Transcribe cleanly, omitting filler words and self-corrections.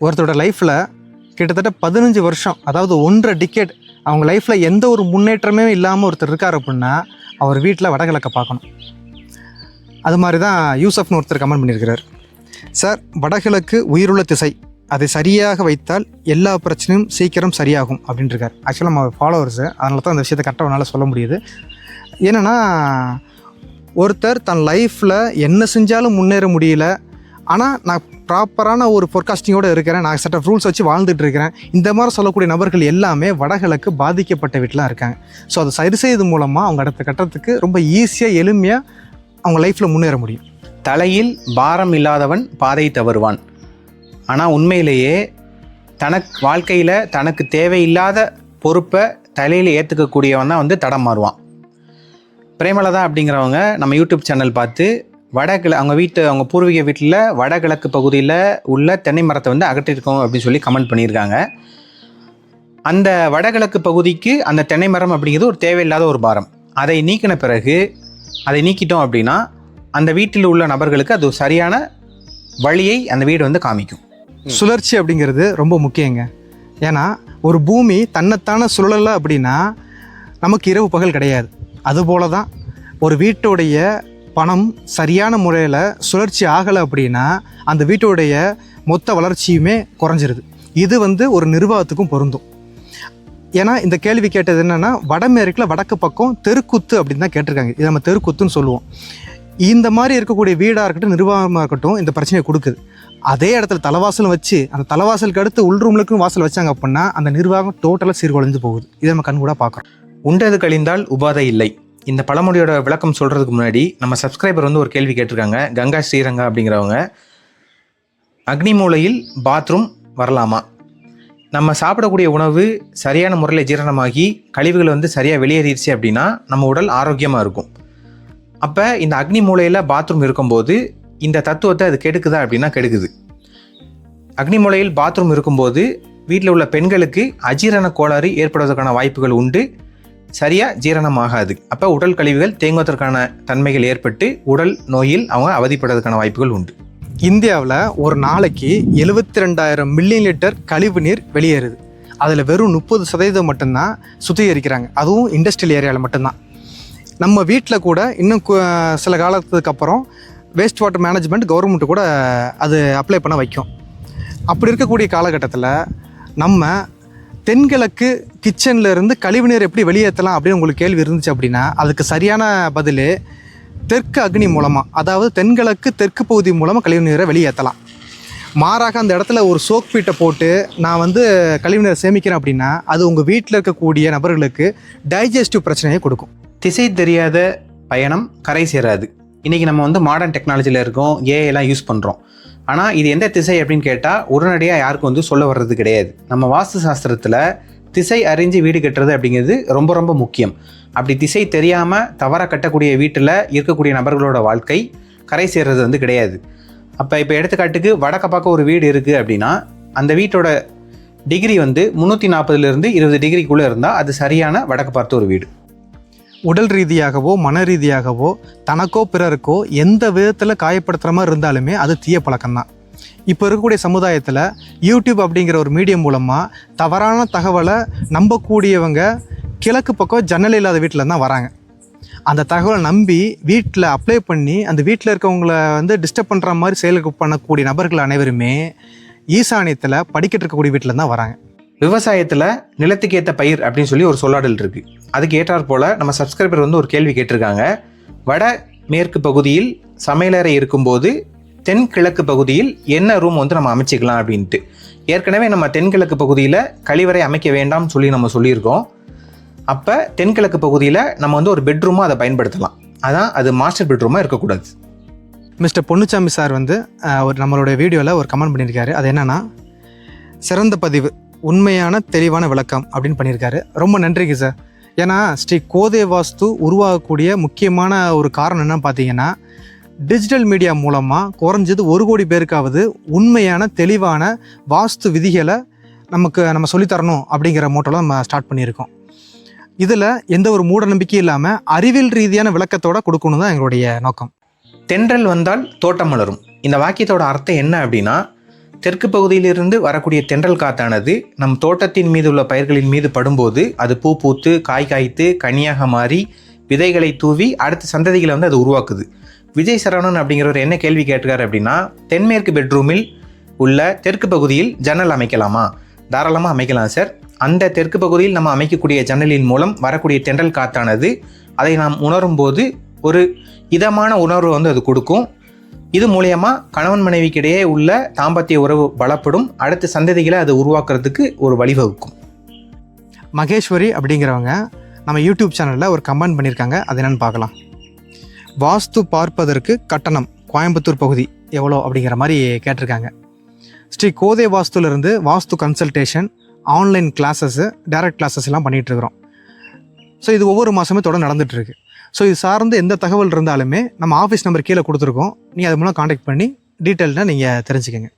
ஒருத்தரோட லைஃப்பில் கிட்டத்தட்ட 15 வருஷம், அதாவது 1.5 டிக்கெட் அவங்க லைஃப்பில் எந்த ஒரு முன்னேற்றமே இல்லாமல் ஒருத்தர் இருக்கார் அப்படின்னா அவர் வீட்டில் வடகிழக்க பார்க்கணும். அது மாதிரி தான் யூசப்னு ஒருத்தர் கமெண்ட் பண்ணியிருக்கிறார். சார், வடகிழக்கு உயிருள்ள திசை, அதை சரியாக வைத்தால் எல்லா பிரச்சனையும் சீக்கிரம் சரியாகும் அப்படின்ட்டு இருக்கார். ஆக்சுவலாக நம்ம ஃபாலோவர்ஸு, அதனால தான் அந்த விஷயத்தை கரெக்டாக அவனால் சொல்ல முடியுது. ஏன்னா ஒருத்தர் தன் லைஃப்பில் என்ன செஞ்சாலும் முன்னேற முடியல, ஆனால் நான் ப்ராப்பரான ஒரு ஃபோர்காஸ்டிங்கோடு இருக்கிறேன், நான் செட் ஆஃப் ரூல்ஸ் வச்சு வாழ்ந்துட்டு இருக்கிறேன், இந்த மாதிரி சொல்லக்கூடிய நபர்கள் எல்லாமே வடகிழக்கு பாதிக்கப்பட்ட வீட்டில் இருக்காங்க. ஸோ அதை சரி செய்வது மூலமாக அவங்க அடுத்த கட்டத்துக்கு ரொம்ப ஈஸியாக எளிமையாக அவங்க லைஃப்பில் முன்னேற முடியும். தலையில் பாரம் இல்லாதவன் பாதை தவறுவான். ஆனால் உண்மையிலேயே வாழ்க்கையில் தனக்கு தேவையில்லாத பொறுப்பை தலையில் ஏற்றுக்கக்கூடியவன் தான் தடம் மாறுவான். பிரேமலதா அப்படிங்கிறவங்க நம்ம யூடியூப் சேனல் பார்த்து அவங்க பூர்வீக வீட்டில் வடகிழக்கு பகுதியில் உள்ள தென்னை மரத்தை அகற்றிருக்கோம் அப்படின்னு சொல்லி கமெண்ட் பண்ணியிருக்காங்க. அந்த வடகிழக்கு பகுதிக்கு அந்த தென்னை மரம் அப்படிங்கிறது ஒரு தேவையில்லாத ஒரு பாரம். அதை நீக்கின பிறகு, அதை நீக்கிட்டோம் அப்படின்னா அந்த வீட்டில் உள்ள நபர்களுக்கு அது சரியான வழியை அந்த வீடு காமிக்கும். சுழற்சி அப்படிங்கிறது ரொம்ப முக்கியங்க. ஏன்னா ஒரு பூமி தன்னைத்தானே சுழலை அப்படின்னா நமக்கு இரவு பகல் கிடையாது. அதுபோல தான் ஒரு வீட்டுடைய பணம் சரியான முறையில் சுழற்சி ஆகலை அப்படின்னா அந்த வீட்டுடைய மொத்த வளர்ச்சியுமே குறைஞ்சிருது. இது ஒரு நிர்வாகத்துக்கும் பொருந்தும். ஏன்னா இந்த கேள்வி கேட்டது என்னென்னா, வடமேற்கில் வடக்கு பக்கம் தெருக்குத்து அப்படின்னு தான் கேட்டிருக்காங்க. இது நம்ம தெருக்குத்துன்னு சொல்லுவோம். இந்த மாதிரி இருக்கக்கூடிய வீடாக இருக்கட்டும், நிர்வாகமாக இருக்கட்டும், இந்த பிரச்சனையை கொடுக்குது. அதே இடத்துல தலைவாசலும் வச்சு அந்த தலைவாசலுக்கு அடுத்து உள்ரூம்லுக்கும் வாசல் வச்சாங்க அப்படின்னா அந்த நிர்வாகம் டோட்டலாக சீர்குலைஞ்சு போகுது. இதை நம்ம கண்கூட பார்க்குறோம். உண்டது கழிந்தால் உபாதை இல்லை. இந்த பழமொழியோட விளக்கம் சொல்கிறதுக்கு முன்னாடி நம்ம சப்ஸ்கிரைபர் ஒரு கேள்வி கேட்டிருக்காங்க. கங்கா ஸ்ரீரங்கா அப்படிங்கிறவங்க, அக்னி மூலையில் பாத்ரூம் வரலாமா? நம்ம சாப்பிடக்கூடிய உணவு சரியான முறையில் ஜீரணமாகி கழிவுகள் சரியாக வெளியேறிடுச்சு அப்படின்னா நம்ம உடல் ஆரோக்கியமாக இருக்கும். அப்போ இந்த அக்னி மூலையில் பாத்ரூம் இருக்கும்போது இந்த தத்துவத்தை அது கெடுக்குதா அப்படின்னா கெடுக்குது. அக்னி மூலையில் பாத்ரூம் இருக்கும்போது வீட்டில் உள்ள பெண்களுக்கு அஜீரண கோளாறு ஏற்படுவதற்கான வாய்ப்புகள் உண்டு. சரியாக ஜீரணமாகாது. அப்போ உடல் கழிவுகள் தேங்குவதற்கான தன்மைகள் ஏற்பட்டு உடல் நோயில் அவங்க அவதிப்படுவதற்கான வாய்ப்புகள் உண்டு. இந்தியாவில் ஒரு நாளைக்கு 72,000 மில்லியன் லிட்டர் கழிவு நீர் வெளியேறுது. அதில் வெறும் 30% மட்டும்தான் சுத்திகரிக்கிறாங்க. அதுவும் இண்டஸ்ட்ரியல் ஏரியாவில் மட்டும்தான். நம்ம வீட்டில் கூட இன்னும் சில காலத்துக்கு அப்புறம் வேஸ்ட் வாட்டர் மேனேஜ்மெண்ட் கவர்மெண்ட்டு கூட அது அப்ளை பண்ண வைக்கும். அப்படி இருக்கக்கூடிய காலகட்டத்தில் நம்ம தென்கிழக்கு கிச்சனில் இருந்து கழிவுநீர் எப்படி வெளியேற்றலாம் அப்படின்னு உங்களுக்கு கேள்வி இருந்துச்சு அப்படின்னா அதுக்கு சரியான பதில் தெற்கு அக்னி மூலமாக, அதாவது தென்கிழக்கு தெற்கு பகுதி மூலமாக கழிவுநீரை வெளியேற்றலாம். மாறாக அந்த இடத்துல ஒரு சோக் பீட்டை போட்டு நான் கழிவுநீரை சேமிக்கிறேன் அப்படின்னா அது உங்கள் வீட்டில் இருக்கக்கூடிய நபர்களுக்கு டைஜஸ்டிவ் பிரச்சனையை கொடுக்கும். திசை தெரியாத பயணம் கரை சேராது. இன்றைக்கி நம்ம மாடர்ன் டெக்னாலஜியில் இருக்கோம், ஏஐலாம் யூஸ் பண்ணுறோம். ஆனால் இது எந்த திசை அப்படின்னு கேட்டால் உடனடியாக யாருக்கும் சொல்ல வர்றது கிடையாது. நம்ம வாஸ்து சாஸ்திரத்தில் திசை அறிஞ்சு வீடு கட்டுறது அப்படிங்கிறது ரொம்ப ரொம்ப முக்கியம். அப்படி திசை தெரியாமல் தவறாக கட்டக்கூடிய வீட்டில் இருக்கக்கூடிய நபர்களோட வாழ்க்கை கரை சேர்றது கிடையாது. இப்போ எடுத்துக்காட்டுக்கு வடக்க பார்க்க ஒரு வீடு இருக்குது அப்படின்னா அந்த வீட்டோட டிகிரி 340 20 டிகிரிக்குள்ளே இருந்தால் அது சரியான வடக்கு பார்த்த ஒரு வீடு. உடல் ரீதியாகவோ மன ரீதியாகவோ தனக்கோ பிறருக்கோ எந்த விதத்தில் காயப்படுத்துகிற மாதிரி இருந்தாலுமே அது தீய பழக்கம்தான். இப்போ இருக்கக்கூடிய சமுதாயத்தில் யூடியூப் அப்படிங்கிற ஒரு மீடியம் மூலமாக தவறான தகவலை நம்பக்கூடியவங்க கிழக்கு பக்கம் ஜன்னல் இல்லாத வீட்டில் தான் வராங்க. அந்த தகவலை நம்பி வீட்டில் அப்ளை பண்ணி அந்த வீட்டில் இருக்கவங்கள டிஸ்டர்ப் பண்ணுற மாதிரி செயலுக்கு பண்ணக்கூடிய நபர்கள் அனைவருமே ஈசானியத்தில் படிக்கிட்டு இருக்கக்கூடிய வீட்டில் தான் வராங்க. விவசாயத்தில் நிலத்துக்கு ஏற்ற பயிர் அப்படின்னு சொல்லி ஒரு சொல்லாடல் இருக்குது. அதுக்கு ஏற்றாற் போல் நம்ம சப்ஸ்கிரைபர் ஒரு கேள்வி கேட்டிருக்காங்க. வட மேற்கு பகுதியில் சமையலறை இருக்கும்போது தென்கிழக்கு பகுதியில் என்ன ரூம் நம்ம அமைச்சிக்கலாம் அப்படின்ட்டு. ஏற்கனவே நம்ம தென்கிழக்கு பகுதியில் கழிவறை அமைக்க வேண்டாம்னு சொல்லி நம்ம சொல்லியிருக்கோம். அப்போ தென்கிழக்கு பகுதியில் நம்ம ஒரு பெட்ரூமாக அதை பயன்படுத்தலாம். அதான் அது மாஸ்டர் பெட்ரூமாக இருக்கக்கூடாது. மிஸ்டர் பொன்னுச்சாமி சார் நம்மளுடைய வீடியோவில் ஒரு கமெண்ட் பண்ணியிருக்காரு. அது என்னென்னா, சிறந்த பதிவு, உண்மையான தெளிவான விளக்கம் அப்படின்னு பண்ணியிருக்காரு. ரொம்ப நன்றிங்க சார். ஏன்னா ஸ்ரீ கோதை வாஸ்து உருவாகக்கூடிய முக்கியமான ஒரு காரணம் என்னன்னு பார்த்தீங்கன்னா, டிஜிட்டல் மீடியா மூலமாக குறைஞ்சது 1 கோடி பேருக்காவது உண்மையான தெளிவான வாஸ்து விதிகளை நம்ம சொல்லித்தரணும் அப்படிங்கிற மோட்டோவில் நம்ம ஸ்டார்ட் பண்ணியிருக்கோம். இதில் எந்த ஒரு மூட நம்பிக்கையும் இல்லாமல் அறிவியல் ரீதியான விளக்கத்தோடு கொடுக்கணும் தான் எங்களுடைய நோக்கம். தென்றல் வந்தால் தோட்டம் மலரும். இந்த வாக்கியத்தோட அர்த்தம் என்ன அப்படின்னா, தெற்கு பகுதியிலிருந்து வரக்கூடிய தென்றல் காத்தானது நம் தோட்டத்தின் மீது உள்ள பயிர்களின் மீது படும்போது அது பூ பூத்து காய் காய்த்து கனியாக மாறி விதைகளை தூவி அடுத்த சந்ததிகளை வந்து அது உருவாக்குது. விஜய் சரவணன் அப்படிங்கிறவர் என்ன கேள்வி கேட்டுக்காரு அப்படின்னா, தென்மேற்கு பெட்ரூமில் உள்ள தெற்கு பகுதியில் ஜன்னல் அமைக்கலாமா? தாராளமாக அமைக்கலாம் சார். அந்த தெற்கு பகுதியில் நம்ம அமைக்கக்கூடிய ஜன்னலின் மூலம் வரக்கூடிய தென்றல் காத்தானது அதை நாம் உணரும் போது ஒரு இதமான உணர்வு வந்து அது கொடுக்கும். இது மூலயமா கணவன் மனைவிக்கிடையே உள்ள தாம்பத்திய உறவு பலப்படும். அடுத்த சந்ததிகளை அதை உருவாக்குறதுக்கு ஒரு வழிவகுக்கும். மகேஸ்வரி அப்படிங்கிறவங்க நம்ம யூடியூப் சேனலில் ஒரு கமெண்ட் பண்ணியிருக்காங்க. அது என்னென்னு பார்க்கலாம். வாஸ்து பார்ப்பதற்கு கட்டணம் கோயம்புத்தூர் பகுதி எவ்வளோ அப்படிங்கிற மாதிரி கேட்டிருக்காங்க. ஸ்ரீ கோதை வாஸ்துலேருந்து vastu consultation, online classes, direct classes எல்லாம் பண்ணிகிட்ருக்குறோம். ஸோ இது ஒவ்வொரு மாதமே தொடர்ந்து நடந்துகிட்ருக்கு. ஸோ இது சார்ந்து எந்த தகவல் இருந்தாலுமே நம்ம ஆஃபீஸ் நம்பர் கீழே கொடுத்துருக்கோம். நீங்கள் அது மூலம் காண்டாக்ட் பண்ணி டீட்டெயில்டாக நீங்கள் தெரிஞ்சுக்கங்க.